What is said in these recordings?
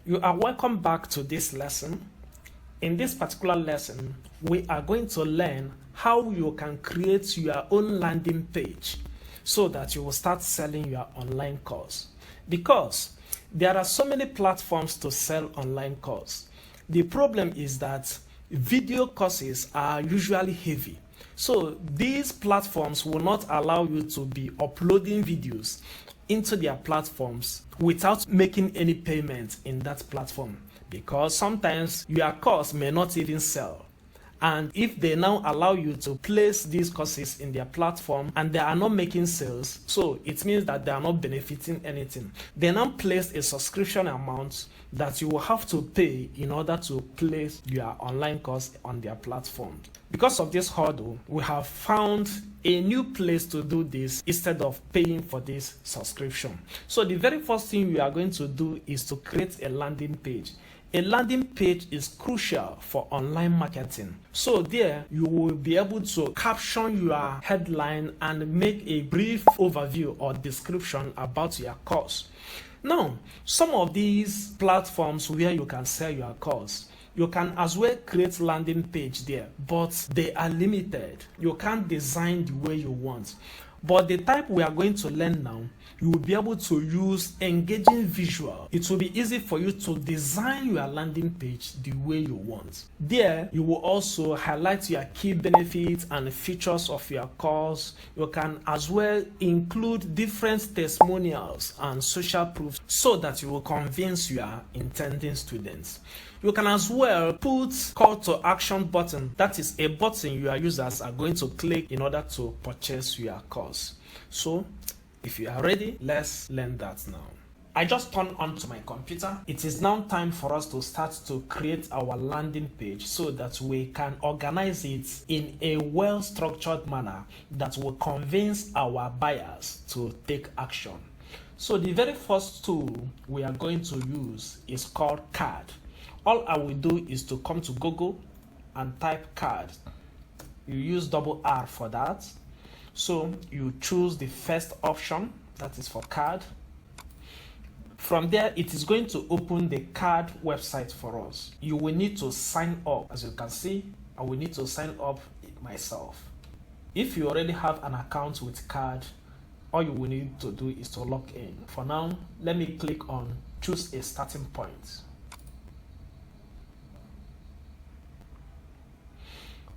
You are welcome back to this lesson. In this particular lesson, we are going to learn how you can create your own landing page so that you will start selling your online course. Because there are so many platforms to sell online course. The problem is that video courses are usually heavy. So these platforms will not allow you to be uploading videos into their platforms without making any payment in that platform, because sometimes your course may not even sell. And if they now allow you to place these courses in their platform and they are not making sales, so it means that they are not benefiting anything. They now place a subscription amount that you will have to pay in order to place your online course on their platform. Because of this hurdle, we have found a new place to do this instead of paying for this subscription. So the very first thing we are going to do is to create a landing page. A landing page is crucial for online marketing. So there you will be able to caption your headline and make a brief overview or description about your course. Now, some of these platforms where you can sell your course, you can as well create landing page there, but they are limited. You can't design the way you want. But the type we are going to learn now, you will be able to use engaging visual. It will be easy for you to design your landing page the way you want. There, you will also highlight your key benefits and features of your course. You can as well include different testimonials and social proofs so that you will convince your intending students. You can as well put call to action button. That is a button your users are going to click in order to purchase your course. So, if you are ready, let's learn that now. I just turned on to my computer. It is now time for us to start to create our landing page so that we can organize it in a well-structured manner that will convince our buyers to take action. So the very first tool we are going to use is called card. All I will do is to come to Google and type card. You use $R for that. So you choose the first option, that is for card. From there, it is going to open the card website for us. You will need to sign up. As you can see, I will need to sign up myself. If you already have an account with card, all you will need to do is to log in. For now, let me click on choose a starting point.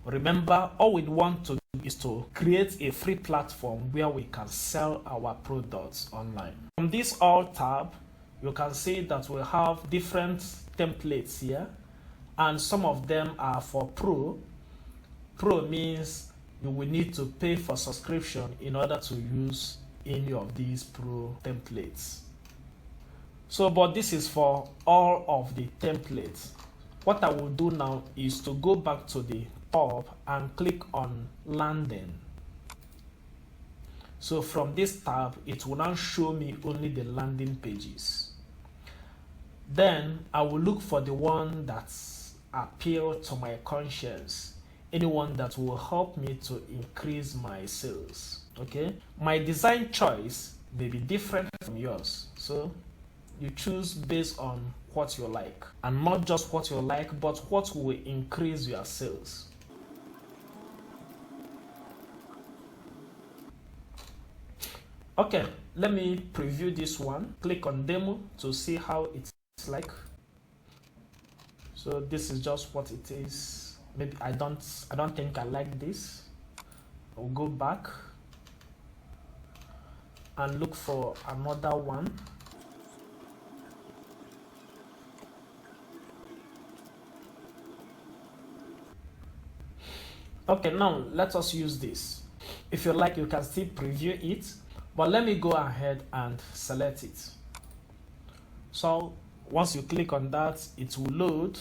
Remember, all we want to do is to create a free platform where we can sell our products online. From this all tab, you can see that we have different templates here, and some of them are for pro. Pro means you will need to pay for subscription in order to use any of these pro templates. So, but this is for all of the templates. What I will do now is to go back to the top and click on landing. So from this tab, it will now show me only the landing pages. Then I will look for the one that appeals to my conscience, anyone that will help me to increase my sales. Okay, my design choice may be different from yours, so you choose based on what you like, and not just what you like, but what will increase your sales. Okay, let me preview this one. Click on demo to see how it's like. So this is just what it is. Maybe I don't think I like this. I'll go back and look for another one. Okay, now let us use this. If you like, you can still preview it, but let me go ahead and select it. So once you click on that, it will load.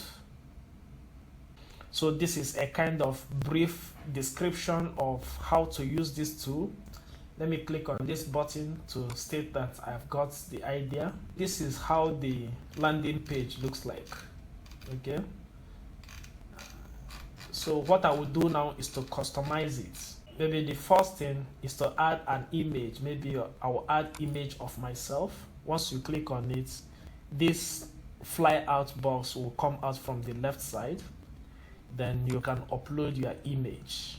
So this is a kind of brief description of how to use this tool. Let me click on this button to state that I've got the idea. This is how the landing page looks like. Okay. So what I will do now is to customize it. Maybe the first thing is to add an image. Maybe I will add image of myself. Once you click on it, this fly out box will come out from the left side. Then you can upload your image.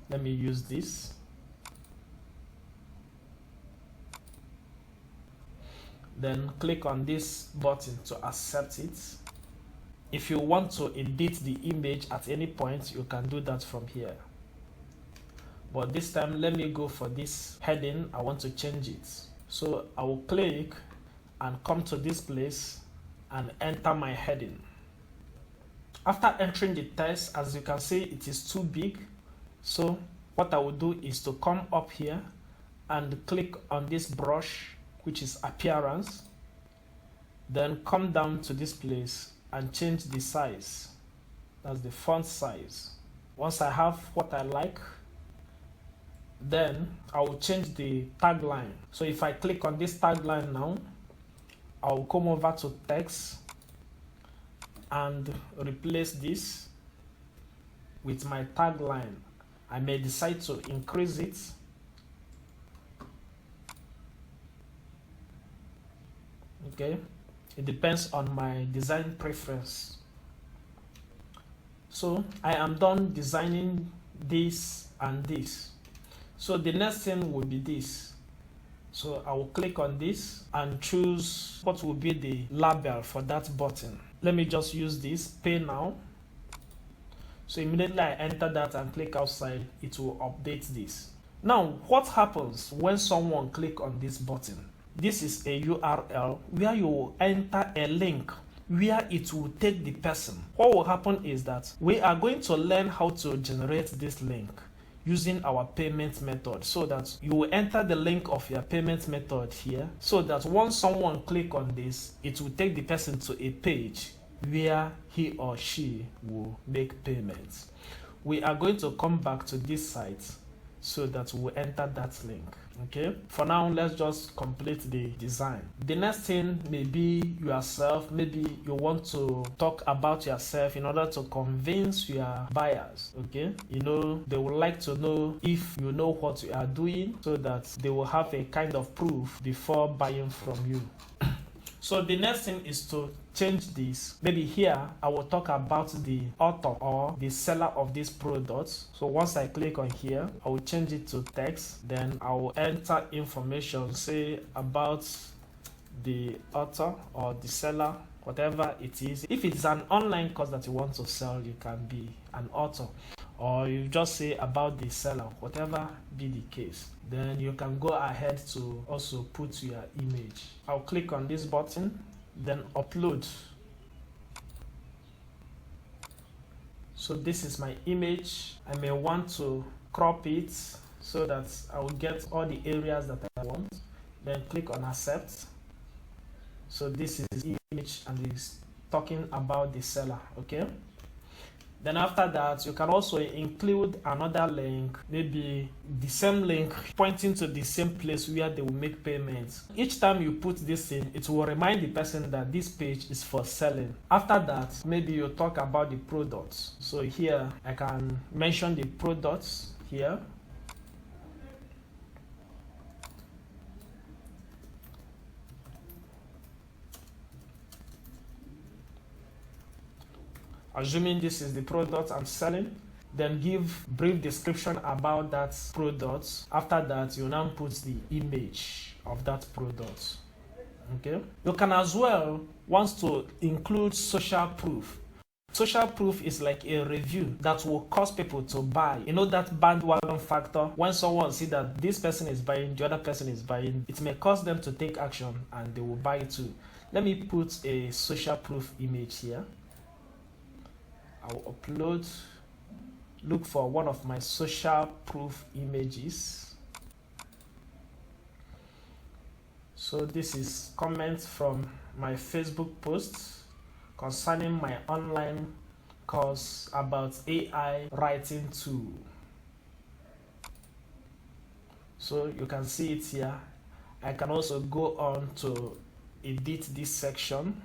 Let me use this. Then click on this button to accept it. If you want to edit the image at any point, you can do that from here. But this time, let me go for this heading. I want to change it. So I will click and come to this place and enter my heading. After entering the text, as you can see, it is too big. So what I will do is to come up here and click on this brush, which is appearance. Then come down to this place and change the size. That's the font size. Once I have what I like, then I will change the tagline. So if I click on this tagline now, I will come over to text and replace this with my tagline. I may decide to increase it. Okay, it depends on my design preference. So I am done designing this and this. So the next thing will be this. So I will click on this and choose what will be the label for that button. Let me just use this, pay now. So immediately I enter that and click outside, it will update this. Now, what happens when someone clicks on this button? This is a URL where you will enter a link where it will take the person. What will happen is that we are going to learn how to generate this link using our payment method, so that you will enter the link of your payment method here, so that once someone clicks on this, it will take the person to a page where he or she will make payments. We are going to come back to this site so that we'll enter that link. Okay, for now, let's just complete the design. The next thing may be yourself. Maybe you want to talk about yourself in order to convince your buyers. Okay, you know, they would like to know if you know what you are doing, so that they will have a kind of proof before buying from you. So the next thing is to change this. Maybe here I will talk about the author or the seller of this product. So once I click on here, I will change it to text. Then I will enter information, say about the author or the seller, whatever it is. If it's an online course that you want to sell, you can be an author, or you just say about the seller, whatever be the case. Then you can go ahead to also put your image. I'll click on this button, then upload. So this is my image. I may want to crop it so that I will get all the areas that I want. Then click on accept. So this is the image and it's talking about the seller. Okay. Then after that, you can also include another link, maybe the same link pointing to the same place where they will make payments. Each time you put this in, it will remind the person that this page is for selling. After that, maybe you talk about the products. So here, I can mention the products here. Assuming this is the product I'm selling, then give brief description about that product. After that, you now put the image of that product. Okay. You can as well want to include social proof. Social proof is like a review that will cause people to buy. You know, that bandwagon factor. When someone sees that this person is buying, the other person is buying, it may cause them to take action and they will buy too. Let me put a social proof image here. I will upload, look for one of my social proof images. So this is comments from my Facebook post concerning my online course about AI writing tool. So you can see it here. I can also go on to edit this section.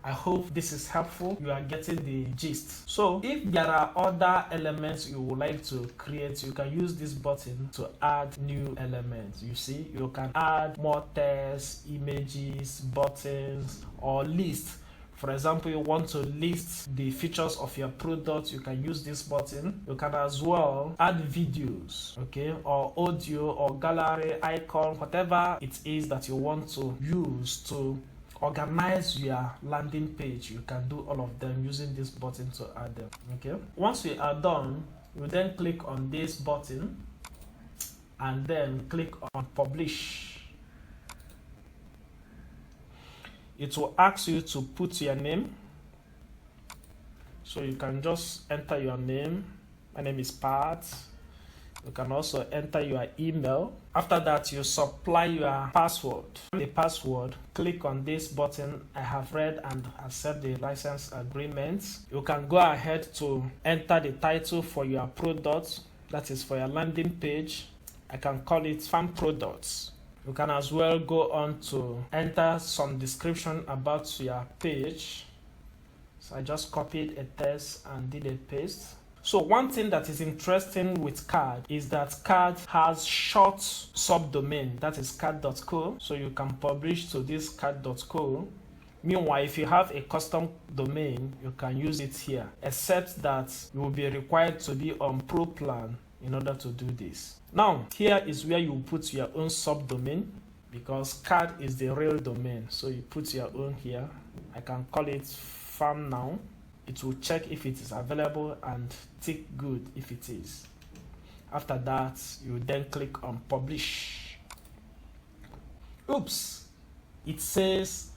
I hope this is helpful. You are getting the gist. So if there are other elements you would like to create, you can use this button to add new elements. You see, you can add more text, images, buttons, or lists. For example, you want to list the features of your product, you can use this button. You can as well add videos, okay, or audio or gallery icon, whatever it is that you want to use to organize your landing page. You can do all of them using this button to add them. Okay, once we are done, you then click on this button and then click on publish. It will ask you to put your name, so you can just enter your name. My name is Pat. You can also enter your email. After that, you supply your password. The password, click on this button. I have read and accept the license agreement. You can go ahead to enter the title for your product, that is for your landing page. I can call it farm products. You can as well go on to enter some description about your page. So I just copied a text and did a paste. So one thing that is interesting with CAD is that CAD has short subdomain, that is cad.co. So you can publish to this cad.co. Meanwhile, if you have a custom domain, you can use it here, except that you will be required to be on Pro plan in order to do this. Now, here is where you put your own subdomain, because CAD is the real domain. So you put your own here. I can call it farm now. It will check if it is available and tick good if it is. After that, you then click on publish. Oops, it says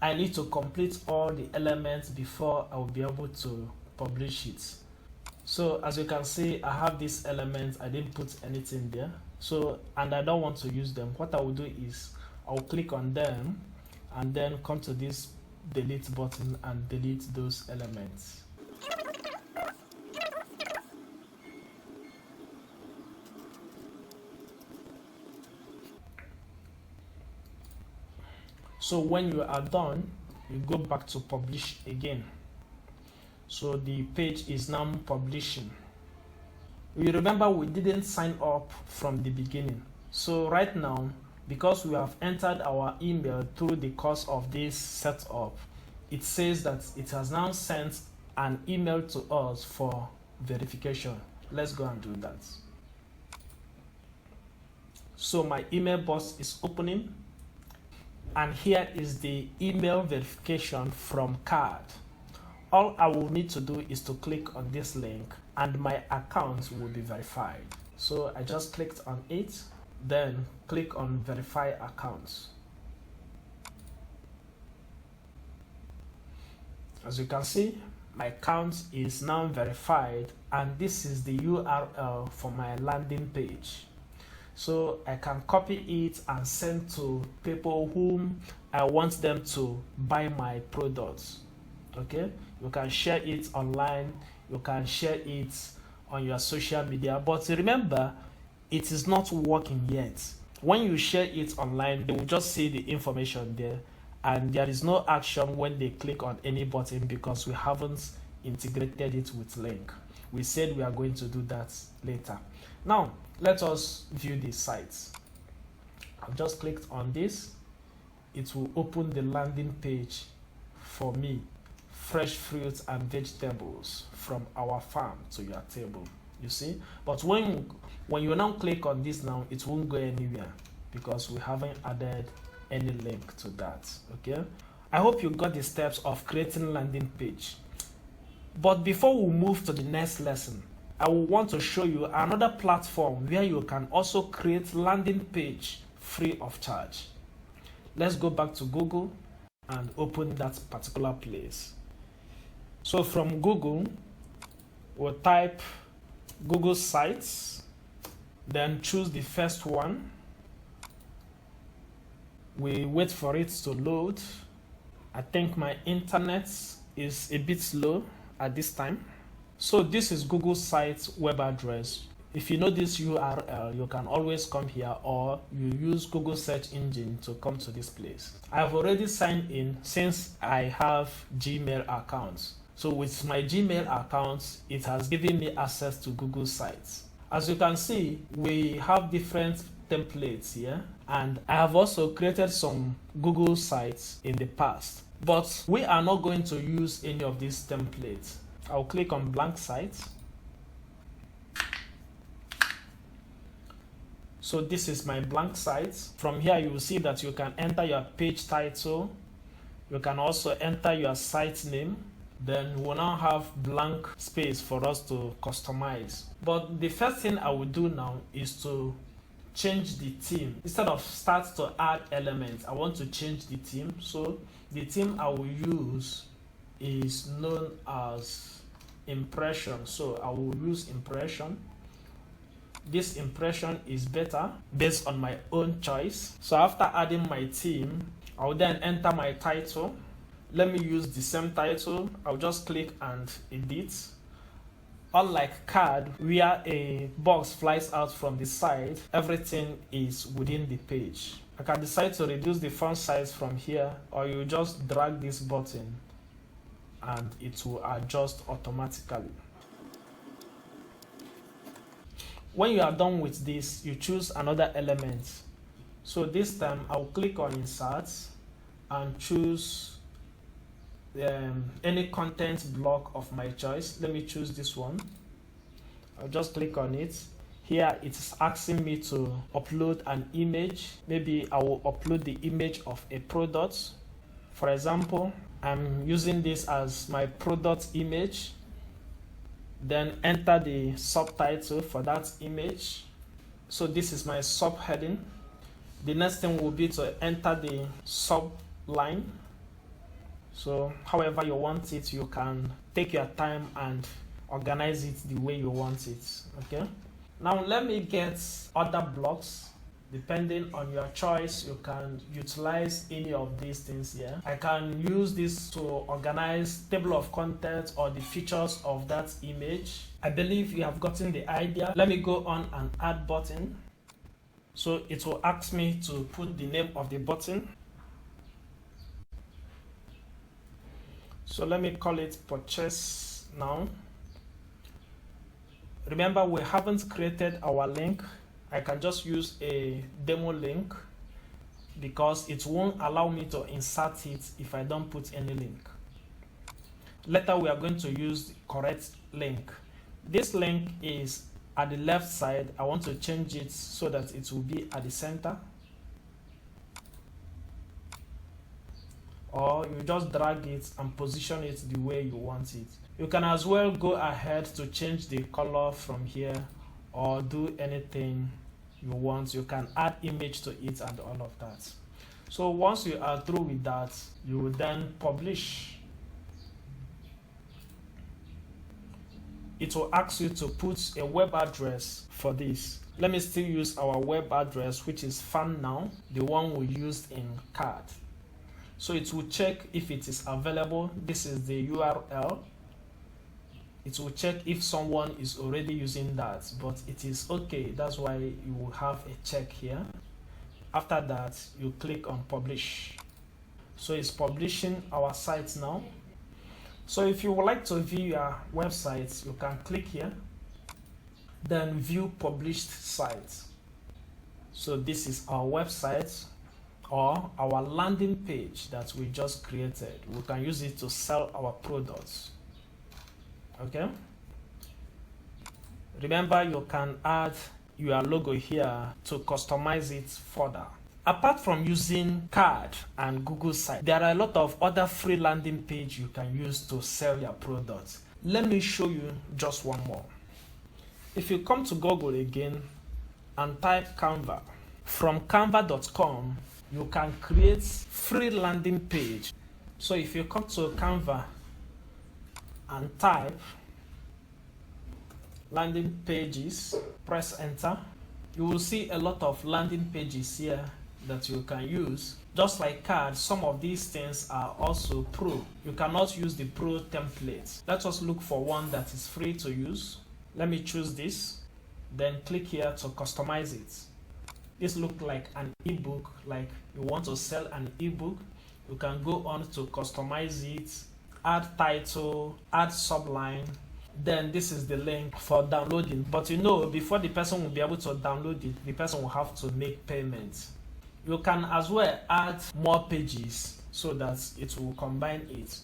I need to complete all the elements before I will be able to publish it. So as you can see, I have these elements. I didn't put anything there. So, and I don't want to use them. What I will do is I'll click on them and then come to this delete button and delete those elements. So when you are done, you go back to publish again. So the page is now publishing. You remember we didn't sign up from the beginning. So right now, because we have entered our email through the course of this setup, it says that it has now sent an email to us for verification. Let's go and do that. So my email box is opening, and here is the email verification from CAD. All I will need to do is to click on this link and my account will be verified. So I just clicked on it, then click on verify accounts. As you can see, my account is now verified, and this is the URL for my landing page. So I can copy it and send to people whom I want them to buy my products. Okay, you can share it online, you can share it on your social media, but remember, it is not working yet. When you share it online, they will just see the information there, and there is no action when they click on any button because we haven't integrated it with link. We said we are going to do that later. Now let us view the site. I've just clicked on this. It will open the landing page for me. Fresh fruits and vegetables from our farm to your table, you see. But when you now click on this now, it won't go anywhere because we haven't added any link to that. Okay, I hope you got the steps of creating landing page. But before we move to the next lesson, I will want to show you another platform where you can also create landing page free of charge. Let's go back to Google and open that particular place. So from Google, we'll type Google Sites, then choose the first one. We wait for it to load. I think my internet is a bit slow at this time. So this is Google Sites web address. If you know this URL, you can always come here, or you use Google search engine to come to this place. I've already signed in since I have Gmail accounts. So with my Gmail account, it has given me access to Google Sites. As you can see, we have different templates here, and I have also created some Google Sites in the past, but we are not going to use any of these templates. I'll click on blank site. So this is my blank site. From here, you will see that you can enter your page title. You can also enter your site name. Then we'll now have blank space for us to customize. But the first thing I will do now is to change the theme. Instead of start to add elements, I want to change the theme. So the theme I will use is known as impression. So I will use impression. This impression is better based on my own choice. So after adding my theme, I will then enter my title. Let me use the same title. I'll just click and edit. Unlike card, where a box flies out from the side, everything is within the page. I can decide to reduce the font size from here, or you just drag this button and it will adjust automatically. When you are done with this, you choose another element. So this time I'll click on insert and choose any content block of my choice. Let me choose this one. I'll just click on it. Here it is asking me to upload an image. Maybe I will upload the image of a product. For example, I'm using this as my product image. Then enter the subtitle for that image. So this is my subheading. The next thing will be to enter the subline. So however you want it, you can take your time and organize it the way you want it. Okay. Now let me get other blocks. Depending on your choice, you can utilize any of these things here. I can use this to organize table of contents or the features of that image. I believe you have gotten the idea. Let me go on and add button. So it will ask me to put the name of the button. So let me call it purchase now. Remember, we haven't created our link. I can just use a demo link because it won't allow me to insert it if I don't put any link. Later we are going to use the correct link. This link is at the left side. I want to change it so that it will be at the center. Or you just drag it and position it the way you want it. You can as well go ahead to change the color from here or do anything you want. You can add image to it and all of that. So once you are through with that, you will then publish. It will ask you to put a web address for this. Let me still use our web address, which is found now, the one we used in card. So it will check if it is available. This is the URL. It will check if someone is already using that, but it is okay. That's why you will have a check here. After that, you click on publish. So it's publishing our site now. So if you would like to view your website, you can click here, then view published site. So this is our website or our landing page that we just created. We can use it to sell our products. Okay. Remember, you can add your logo here to customize it further. Apart from using card and Google Sites, there are a lot of other free landing pages you can use to sell your products. Let me show you just one more. If you come to Google again and type Canva, from canva.com, you can create free landing page. So if you come to Canva and type landing pages, press enter, you will see a lot of landing pages here that you can use. Just like cards, some of these things are also pro. You cannot use the pro templates. Let us look for one that is free to use. Let me choose this. then click here to customize it. This looks like an ebook, like you want to sell an ebook. You can go on to customize it, add title, add subline. Then this is the link for downloading. But you know, before the person will be able to download it, the person will have to make payments. You can as well add more pages so that it will combine it.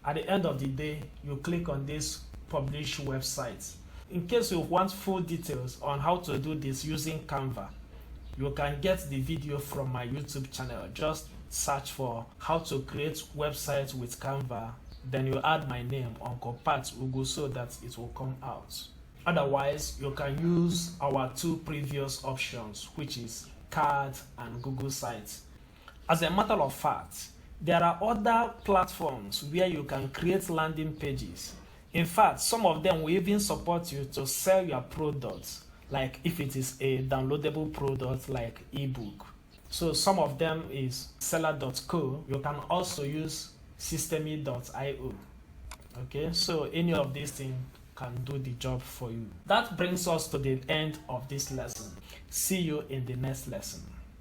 At the end of the day, you click on this publish website. In case you want full details on how to do this using Canva, you can get the video from my YouTube channel. Just search for how to create websites with Canva, then you add my name, Uncle Pat Ugu, so that it will come out. Otherwise, you can use our two previous options, which is Card and Google Sites. As a matter of fact, there are other platforms where you can create landing pages. In fact, some of them will even support you to sell your products, like if it is a downloadable product like ebook. So some of them is seller.co. You can also use systemy.io. Okay, so any of these things can do the job for you. That brings us to the end of this lesson. See you in the next lesson.